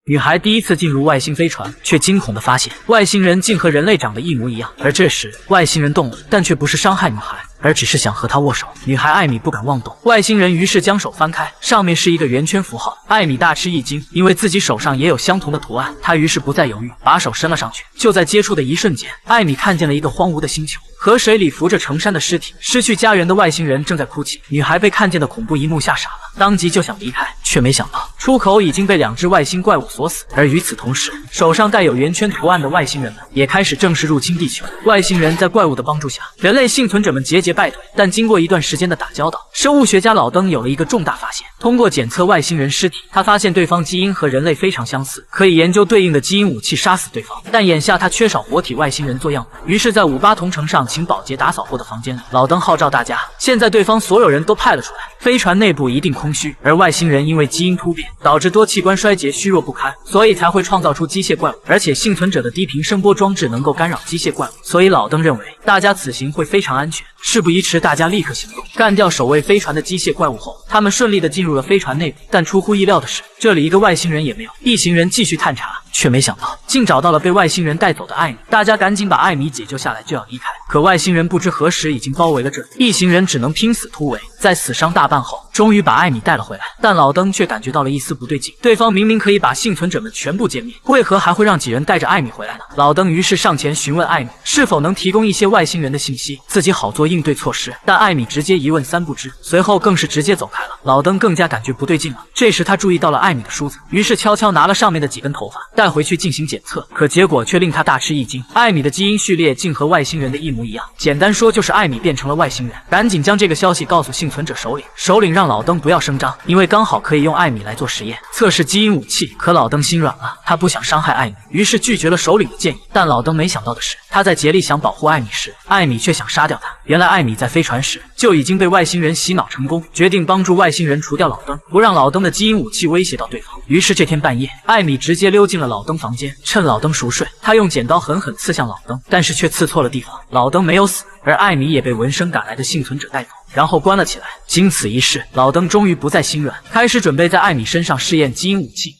女孩第一次进入外星飞船，却惊恐地发现外星人竟和人类长得一模一样。而这时，外星人动了，但却不是伤害女孩，而只是想和她握手。女孩艾米不敢妄动，外星人于是将手翻开，上面是一个圆圈符号。艾米大吃一惊，因为自己手上也有相同的图案，她于是不再犹豫，把手伸了上去。就在接触的一瞬间，艾米看见了一个荒芜的星球，河水里浮着成山的尸体，失去家园的外星人正在哭泣。女孩被看见的恐怖一幕吓傻了，当即就想离开，却没想到出口已经被2只外星怪物锁死。而与此同时，手上带有圆圈图案的外星人们也开始正式入侵地球。外星人在怪物的帮助下，人类幸存者们节节败退。但经过一段时间的打交道，生物学家老登有了一个重大发现。通过检测外星人尸体，他发现对方基因和人类非常相似，可以研究对应的基因武器杀死对方。但眼下他缺少活体外星人做样本，于是在58同城上请保洁打扫后的房间里，老登号召大家，现在对方所有人都派了出来，飞船内部一定空虚。而外星人因为基因突变导致多器官衰竭虚弱不堪，所以才会创造出机械怪物，而且幸存者的低频声波装置能够干扰机械怪物，所以老登认为大家此行会非常安全。事不宜迟，大家立刻行动，干掉守卫飞船的机械怪物后，他们顺利的进入了飞船内部。但出乎意料的是，这里一个外星人也没有。一行人继续探查，却没想到竟找到了被外星人带走的艾米。大家赶紧把艾米解救下来，就要离开。可外星人不知何时已经包围了这里，一行人只能拼死突围。在死伤大半后，终于把艾米带了回来。但老登却感觉到了一丝不对劲，对方明明可以把幸存者们全部歼灭，为何还会让几人带着艾米回来呢？老登于是上前询问艾米是否能提供一些外星人的信息，自己好做应对措施。但艾米直接一问三不知，随后更是直接走开了。老登更加感觉不对劲了。这时他注意到了艾米的梳子，于是悄悄拿了上面的几根头发带回去进行检测，可结果却令他大吃一惊，艾米的基因序列竟和外星人的一模一样。简单说就是艾米变成了外星人。赶紧将这个消息告诉幸存者首领，首领让老登不要声张，因为刚好可以用艾米来做实验，测试基因武器。可老登心软了，他不想伤害艾米，于是拒绝了首领的建议。但老登没想到的是，他在竭力想保护艾米时，艾米却想杀掉他。原来艾米在飞船时就已经被外星人洗脑成功，决定帮助外星人除掉老登，不让老登的基因武器威胁到对方。于是这天半夜，艾米直接溜进了老登房间，趁老登熟睡，他用剪刀狠狠刺向老登，但是却刺错了地方，老登没有死，而艾米也被闻声赶来的幸存者带走，然后关了起来。经此一事，老登终于不再心软，开始准备在艾米身上试验基因武器。